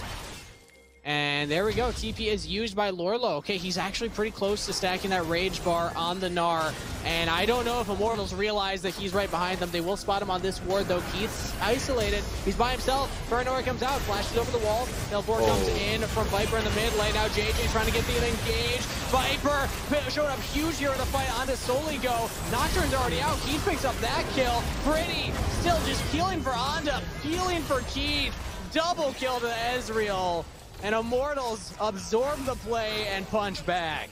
And there we go. TP is used by Lorlo. Okay, he's actually pretty close to stacking that rage bar on the Gnar. And I don't know if Immortals realize that he's right behind them. They will spot him on this ward, though. Keith's isolated. He's by himself. Paranoia comes out, flashes over the wall. Teleport comes in from Viper in the mid lane. Now JJ trying to get the engage. Viper showing up huge here in the fight onto Soligo. Nocturne's already out. Keith picks up that kill. Pretty still just healing for Onda, healing for Keith. Double kill to Ezreal. And Immortals absorb the play and punch back.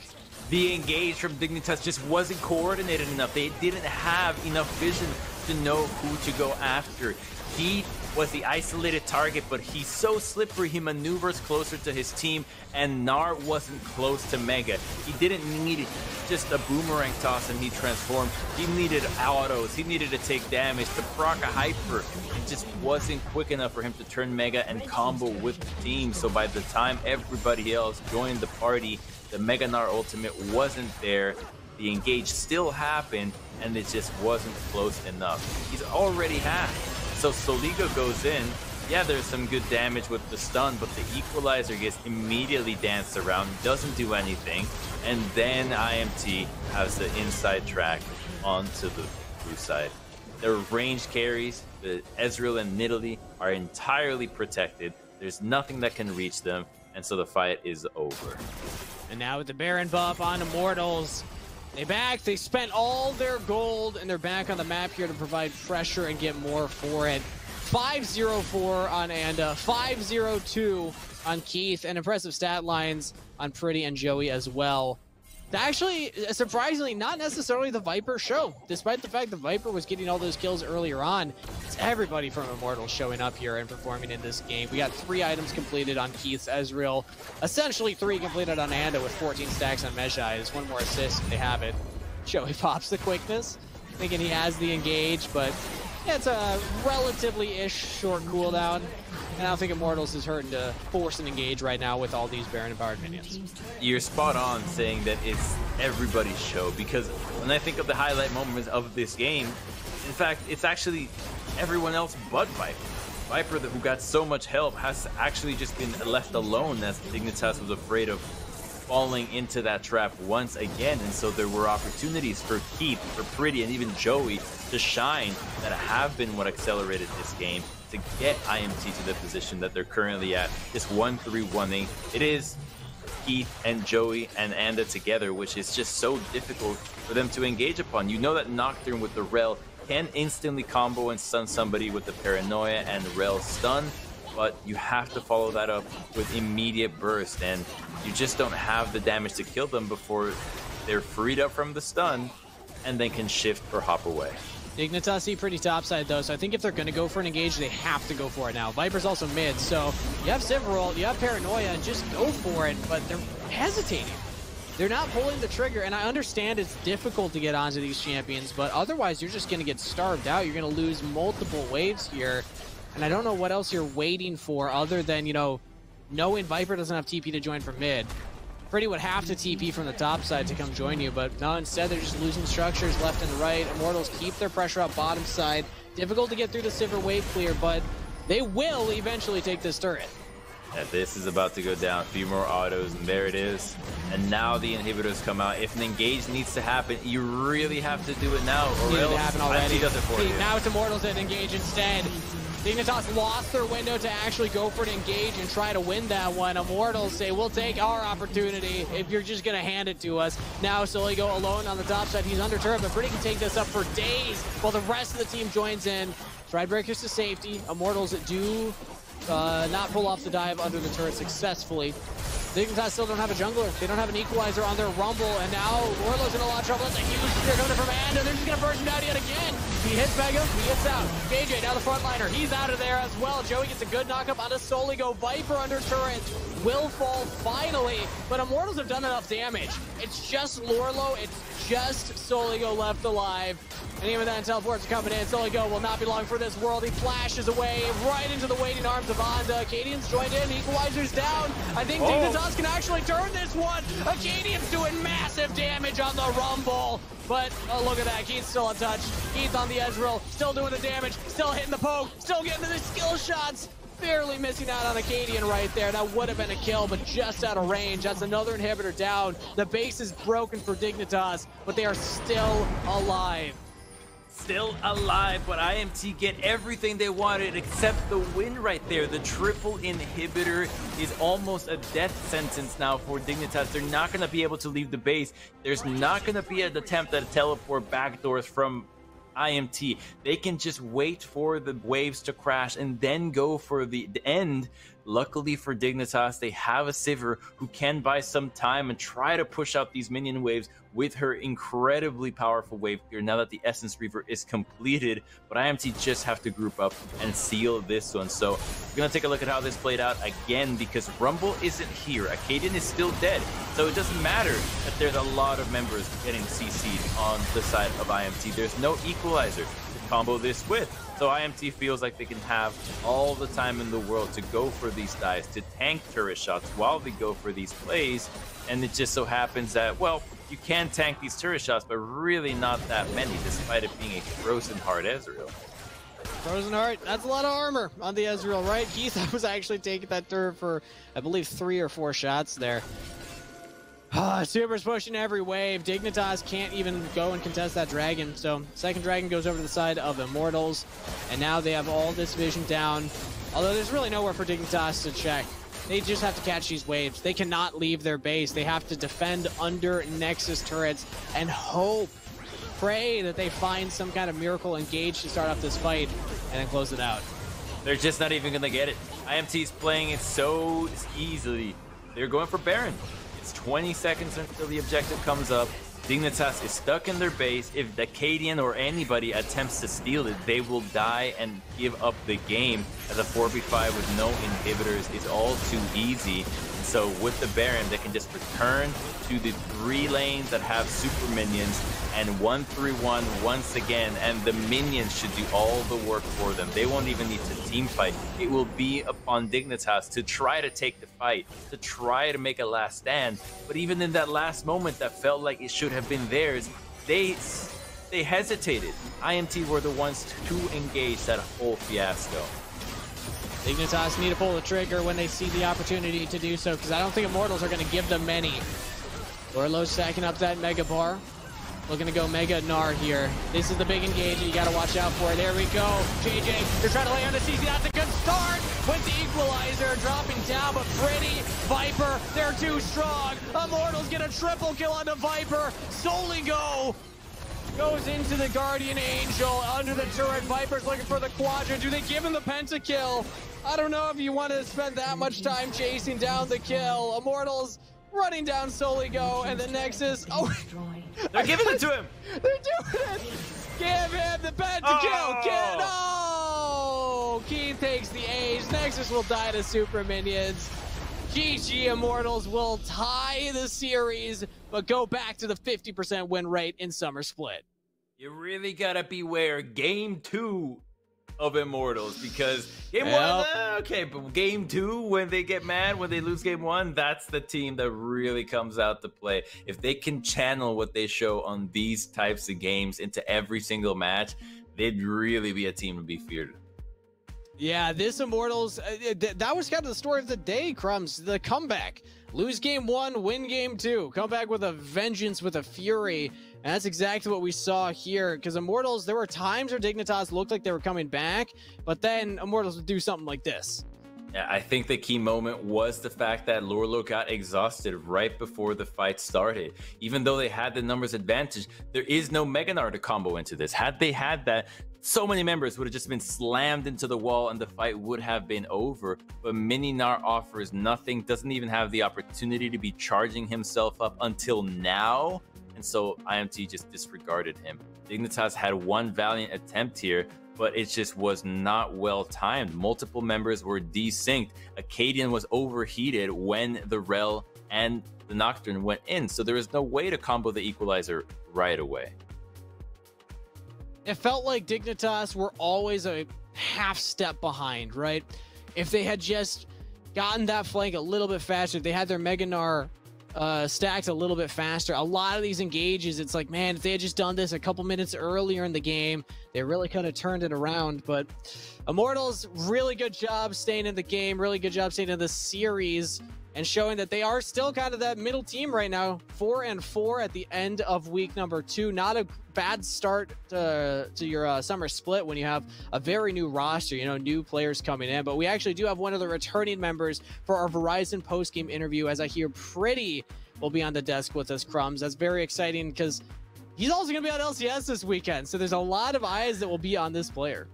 The engage from Dignitas just wasn't coordinated enough. They didn't have enough vision to know who to go after. He was the isolated target, but he's so slippery, he maneuvers closer to his team, and Gnar wasn't close to Mega. He didn't need just a boomerang toss and he transformed. He needed autos, he needed to take damage, to proc a hyper. It just wasn't quick enough for him to turn Mega and combo with the team. So by the time everybody else joined the party, the Mega Gnar ultimate wasn't there. The engage still happened, and it just wasn't close enough. He's already half. So Soligo goes in. Yeah, there's some good damage with the stun, but the equalizer gets immediately danced around, doesn't do anything, and then IMT has the inside track onto the blue side. Their range carries, the Ezreal and Nidalee, are entirely protected. There's nothing that can reach them, and so the fight is over. And now with the Baron buff on Immortals, they spent all their gold, and they're back on the map here to provide pressure and get more for it. 504 on Anda, 502 on Keith, and impressive stat lines on Pretty and Joey as well. Actually, surprisingly, not necessarily the Viper show. Despite the fact that Viper was getting all those kills earlier on, it's everybody from Immortals showing up here and performing in this game. We got 3 items completed on Keith's Ezreal, essentially 3 completed on Anda with 14 stacks on Mejai. There's 1 more assist if they have it. Joey pops the quickness, thinking he has the engage, but yeah, it's a relatively-ish short cooldown. And I don't think Immortals is hurting to force an engage right now with all these Baron-empowered minions. You're spot on saying that it's everybody's show, because when I think of the highlight moments of this game, in fact, it's actually everyone else but Viper. Viper, who got so much help, has actually just been left alone as Dignitas was afraid of falling into that trap once again, and so there were opportunities for Keith, for Pretty, and even Joey to shine that have been what accelerated this game to get IMT to the position that they're currently at. This 1-3-1-ing. It is Keith and Joey and Anda together, which is just so difficult for them to engage upon. You know that Nocturne with the Rel can instantly combo and stun somebody with the Paranoia and Rel stun, but you have to follow that up with immediate burst, and you just don't have the damage to kill them before they're freed up from the stun and then can shift or hop away. Dignitas see pretty topside though, so I think if they're going to go for an engage, they have to go for it now. Viper's also mid, so you have Sivir, you have Paranoia, and just go for it, but they're hesitating. They're not pulling the trigger, and I understand it's difficult to get onto these champions, but otherwise you're just going to get starved out. You're going to lose multiple waves here, and I don't know what else you're waiting for other than, you know, knowing Viper doesn't have TP to join from mid. Pretty would have to TP from the top side to come join you, but no, instead they're just losing structures left and right. Immortals keep their pressure up bottom side. Difficult to get through the Sivir wave clear, but they will eventually take this turret. Yeah, this is about to go down. A few more autos, and there it is. And now the inhibitors come out. If an engage needs to happen, you really have to do it now, or else IMTA does it for you. Now it's Immortals that engage instead. Dignitas lost their window to actually go for an engage and try to win that one. Immortals say, we'll take our opportunity if you're just going to hand it to us. Now Soligo alone on the top side. He's under turret, but Pretty can take this up for days while the rest of the team joins in. Threadbreakers to safety. Immortals do not pull off the dive under the turret successfully. Dignitas still don't have a jungler. They don't have an equalizer on their Rumble, and now Orlo's in a lot of trouble. That's a huge spear coming from Ando. They're just going to burst him down yet again. He hits Mega, he hits out. JJ, now the frontliner, he's out of there as well. Joey gets a good knockup onto Soligo. Viper under turret will fall finally, but Immortals have done enough damage. It's just Lorlo, it's just Soligo left alive. And even then, teleports are coming in. Soligo will not be long for this world. He flashes away right into the waiting arms of Anda. Acadian's joined in. Equalizer's down. I think Dignitas can actually turn this one. Acadian's doing massive damage on the Rumble. But, oh, look at that. Keith's still untouched. Keith on the Ezreal. Still doing the damage. Still hitting the poke. Still getting to the skill shots. Barely missing out on Acadian right there. That would have been a kill, but just out of range. That's another inhibitor down. The base is broken for Dignitas, but they are still alive. Still alive, but IMT get everything they wanted except the win right there. The triple inhibitor is almost a death sentence now for Dignitas. They're not going to be able to leave the base. There's not going to be an attempt at a teleport backdoors from IMT. They can just wait for the waves to crash and then go for the end. Luckily for Dignitas, they have a Sivir who can buy some time and try to push out these minion waves with her incredibly powerful wave clear now that the Essence Reaver is completed. But IMT just have to group up and seal this one. So we're going to take a look at how this played out again, because Rumble isn't here. Acadian is still dead. So it doesn't matter that there's a lot of members getting CC'd on the side of IMT. There's no equalizer to combo this with. So IMT feels like they can have all the time in the world to go for these dives, to tank turret shots while they go for these plays. And it just so happens that, well, you can tank these turret shots, but really not that many, despite it being a Frozen Heart Ezreal. Frozen Heart, that's a lot of armor on the Ezreal, right? Keith was actually taking that turret for, I believe, 3 or 4 shots there. Super's pushing every wave. Dignitas can't even go and contest that dragon. So second dragon goes over to the side of Immortals. And now they have all this vision down. Although there's really nowhere for Dignitas to check. They just have to catch these waves. They cannot leave their base. They have to defend under Nexus turrets and hope, pray that they find some kind of miracle engage to start off this fight and then close it out. They're just not even going to get it. IMT's playing it so easily. They're going for Baron. It's 20 seconds until the objective comes up. Dignitas is stuck in their base. If the Acadian or anybody attempts to steal it, they will die and give up the game, as a 4v5 with no inhibitors is all too easy. And so with the Baron, they can just return to the 3 lanes that have super minions and 1-3-1 once again, and the minions should do all the work for them. They won't even need to team fight. It will be upon Dignitas to try to take the fight, to try to make a last stand. But even in that last moment that felt like it should have been theirs, they hesitated. IMT were the ones to engage that whole fiasco. Dignitas need to pull the trigger when they see the opportunity to do so, because I don't think Immortals are going to give them many. Orlo's stacking up that Mega Bar. Looking to go Mega Gnar here. This is the big engage you got to watch out for. There we go. JJ, they're trying to lay on the CC. That's a good start with the equalizer. Dropping down, but Pretty, Viper, they're too strong. Immortals get a triple kill on the Viper. Soligo goes into the Guardian Angel under the turret. Viper's looking for the quadrant. Do they give him the pentakill? I don't know if you want to spend that much time chasing down the kill. Immortals running down Soligo, and the Nexus. Oh, they're giving it to him. They're doing it. Give him the pentakill. No! Keith takes the A's. Nexus will die to super minions. GG Immortals will tie the series, but go back to the 50% win rate in Summer Split. You really gotta beware game 2 of Immortals, because game 1, okay, but game 2, when they get mad, when they lose game 1, that's the team that really comes out to play. If they can channel what they show on these types of games into every single match, they'd really be a team to be feared. Yeah, this Immortals, that was kind of the story of the day, Crumbs. The comeback. Lose game 1, win game 2. Come back with a vengeance, with a fury. And that's exactly what we saw here. Because Immortals, there were times where Dignitas looked like they were coming back, but then Immortals would do something like this. Yeah, I think the key moment was the fact that Lorlo got exhausted right before the fight started. Even though they had the numbers advantage, there is no Mega Gnar to combo into this. Had they had that, so many members would have just been slammed into the wall and the fight would have been over. But Mini Gnar offers nothing, doesn't even have the opportunity to be charging himself up until now. And so IMT just disregarded him. Dignitas had one valiant attempt here, but it just was not well timed. Multiple members were desynced. Acadian was overheated when the Rel and the Nocturne went in, so there was no way to combo the equalizer right away. It felt like Dignitas were always a half step behind, right? If they had just gotten that flank a little bit faster, they had their Mega Gnar stacked a little bit faster. A lot of these engages, it's like, man, if they had just done this a couple minutes earlier in the game, they really could have turned it around. But Immortals, really good job staying in the game, really good job staying in the series, and showing that they are still kind of that middle team right now. 4-4 at the end of week number 2. Not a bad start to your summer split when you have a very new roster, you know, new players coming in. But we actually do have one of the returning members for our Verizon post-game interview, as I hear Pretty will be on the desk with us, Crumbs. That's very exciting because he's also going to be on LCS this weekend. So there's a lot of eyes that will be on this player.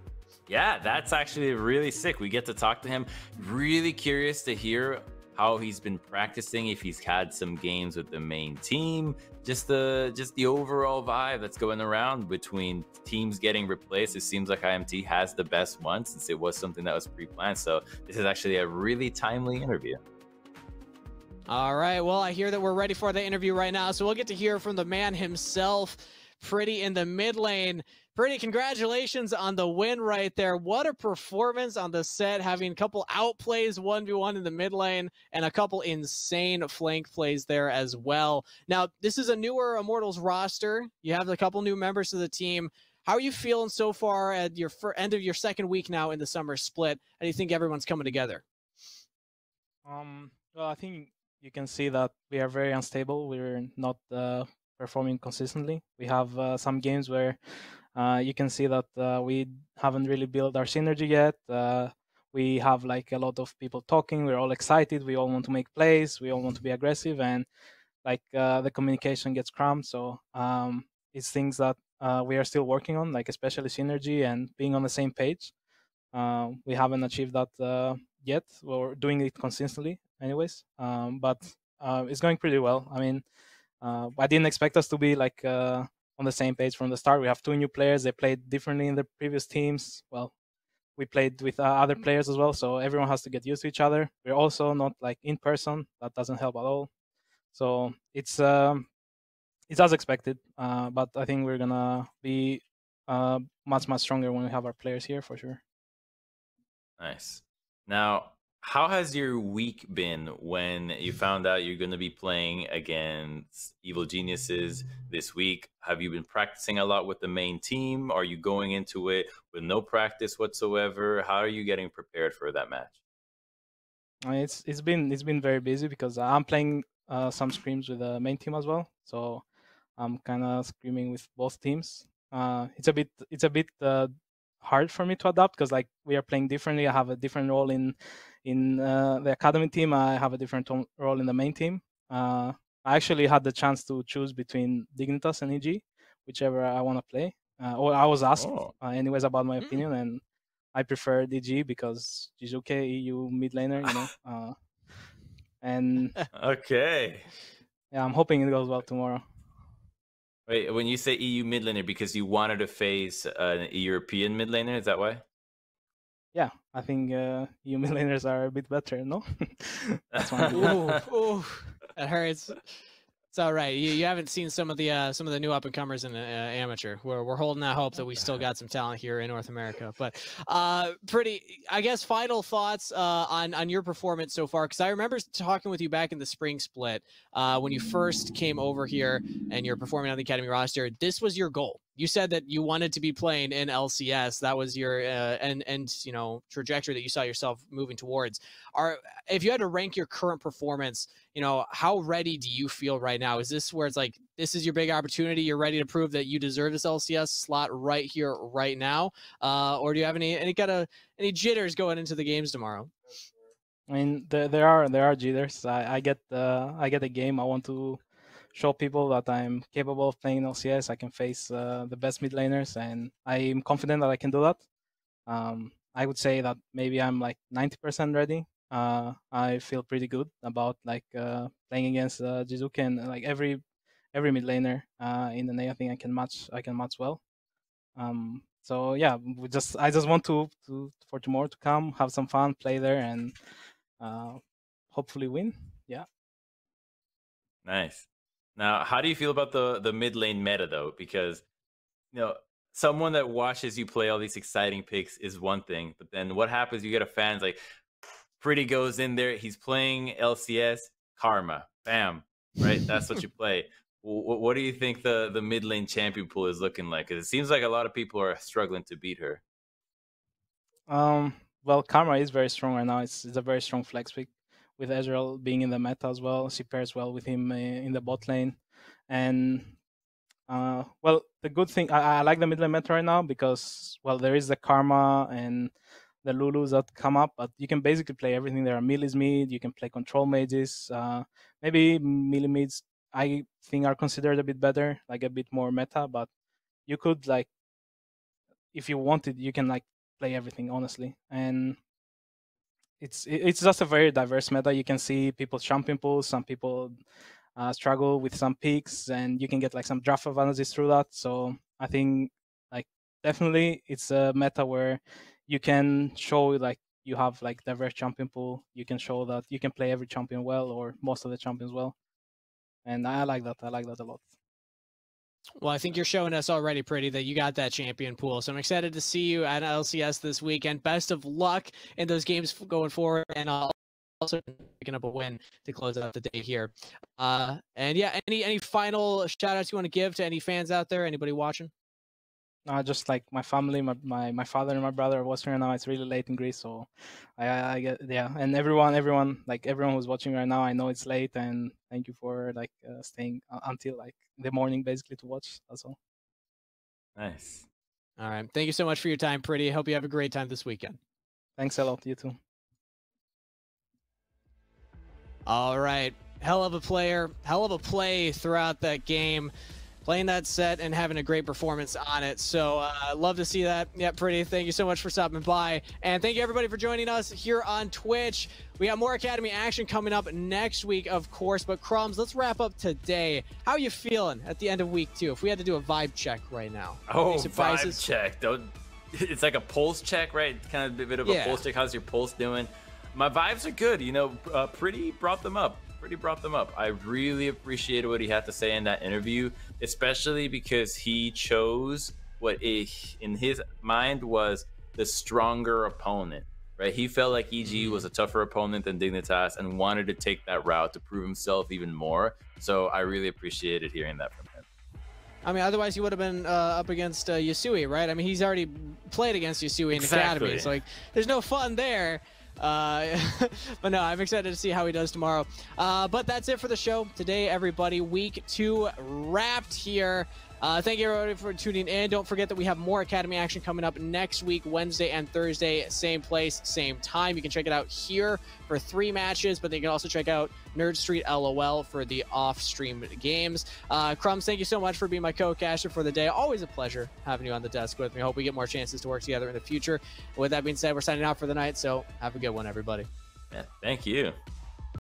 Yeah, that's actually really sick. We get to talk to him. Really curious to hear how he's been practicing, if he's had some games with the main team, just the overall vibe that's going around between teams getting replaced. It seems like IMT has the best one since it was something that was pre-planned. So this is actually a really timely interview. All right, well, I hear that we're ready for the interview right now, so we'll get to hear from the man himself, Pretty in the mid lane. Pretty, congratulations on the win right there. What a performance on the set, having a couple outplays 1v1 in the mid lane and a couple insane flank plays there as well. Now, this is a newer Immortals roster. You have a couple new members to the team. How are you feeling so far at your end of your second week now in the summer split? How do you think everyone's coming together? Well, I think you can see that we are very unstable. We're not performing consistently. We have some games where you can see that we haven't really built our synergy yet. We have like a lot of people talking. We're all excited. We all want to make plays. We all want to be aggressive, and like the communication gets cramped. So it's things that we are still working on, like especially synergy and being on the same page. We haven't achieved that yet. We're doing it consistently anyways, but it's going pretty well. I mean, I didn't expect us to be like on the same page from the start. We have 2 new players. They played differently in the previous teams. Well, we played with other players as well, so everyone has to get used to each other. We're also not like in person. That doesn't help at all. So it's as expected, but I think we're gonna be much stronger when we have our players here for sure. Nice. Now, how has your week been when you found out you're going to be playing against Evil Geniuses this week? Have you been practicing a lot with the main team? Are you going into it with no practice whatsoever? How are you getting prepared for that match? It's been very busy because I'm playing some scrims with the main team as well, so I'm kind of scrimming with both teams. It's a bit hard for me to adapt because like we are playing differently. I have a different role in the academy team. I have a different role in the main team. I actually had the chance to choose between Dignitas and EG, whichever I want to play. Or I was asked anyways about my opinion, and I prefer DG because Jizuke, EU mid laner, you know. And okay. Yeah, I'm hoping it goes well tomorrow. Wait, when you say EU mid laner, because you wanted to face an European mid laner, is that why? Yeah, I think EU mid laners are a bit better, no? That's fine. Ooh, that hurts. It's all right. You haven't seen some of the new up and comers in amateur. We're holding out hope that we still got some talent here in North America. But Pretty, I guess, final thoughts on your performance so far, because I remember talking with you back in the spring split when you first came over here and you're performing on the academy roster. This was your goal. you said that you wanted to be playing in LCS. That was your trajectory that you saw yourself moving towards. If you had to rank your current performance, how ready do you feel right now? Is this where it's like, this is your big opportunity, you're ready to prove that you deserve this LCS slot right here, right now? Or do you have any jitters going into the games tomorrow? I mean, there are jitters. I get the game. I want to show people that I'm capable of playing LCS. I can face the best mid laners, and I'm confident that I can do that. I would say that maybe I'm like 90% ready. I feel pretty good about playing against Jizuke and like every mid laner in the NA. I think I can match well. So yeah, I just want to for tomorrow to come, have some fun, play there, and hopefully win. Yeah. Nice. Now, how do you feel about the mid lane meta though? Because someone that watches you play all these exciting picks is one thing, but then what happens? You get a fan's like, Pretty goes in there, he's playing LCS, Karma, bam, right? That's what you play. What do you think the mid lane champion pool is looking like? Because it seems like a lot of people are struggling to beat her. Well, Karma is very strong right now. It's a very strong flex pick, with Ezreal being in the meta as well. She pairs well with him in the bot lane. And well, the good thing, I like the mid lane meta right now because, well, there is the Karma and the Lulus that come up, but you can basically play everything. There are Millie's mid, you can play control mages. Maybe melee mids, I think, are considered a bit better, like a bit more meta, but you could, like, if you wanted, you can like play everything, honestly. And it's just a very diverse meta. You can see people's champion pools. Some people struggle with some picks, and you can get like some draft advantages through that. So I think like definitely it's a meta where you can show like you have like diverse champion pool. You can show that you can play every champion well, or most of the champions well. And I like that. I like that a lot. Well, I think you're showing us already, Pretty, that you got that champion pool. So I'm excited to see you at LCS this weekend. Best of luck in those games going forward, and also picking up a win to close out the day here. And yeah, any final shout outs you want to give to any fans out there? Anybody watching? Just like my family, my father and my brother are watching right now. It's really late in Greece, so I get, yeah. And everyone who's watching right now, I know it's late, and thank you for like staying until like the morning basically to watch. That's all. Nice. All right. Thank you so much for your time, Pretty. Hope you have a great time this weekend. Thanks a lot. You too. All right. Hell of a player. Hell of a play throughout that game. Playing that set and having a great performance on it. So love to see that. Yeah, Pretty, thank you so much for stopping by. And thank you everybody for joining us here on Twitch. We got more Academy action coming up next week, of course. But Crumbs, let's wrap up today. How are you feeling at the end of week 2? If we had to do a vibe check right now. Oh, vibe check. It's like a pulse check, right? Kind of a bit of a pulse check. How's your pulse doing? My vibes are good. Pretty brought them up. I really appreciated what he had to say in that interview, especially because he chose what in his mind was the stronger opponent, right? He felt like EG was a tougher opponent than Dignitas and wanted to take that route to prove himself even more. So I really appreciated hearing that from him. I mean, otherwise he would have been up against Yasui, right? I mean, he's already played against Yasui in Academy, so like, there's no fun there. But no, I'm excited to see how he does tomorrow. But that's it for the show today, everybody. Week 2 wrapped here. Thank you everybody for tuning in. Don't forget that we have more Academy action coming up next week, Wednesday and Thursday, same place, same time. You can check it out here for 3 matches, but then you can also check out Nerd Street LOL for the off-stream games. Crumbs, thank you so much for being my co-caster for the day. Always a pleasure having you on the desk with me. Hope we get more chances to work together in the future. With that being said, we're signing out for the night, so have a good one, everybody. Yeah, thank you.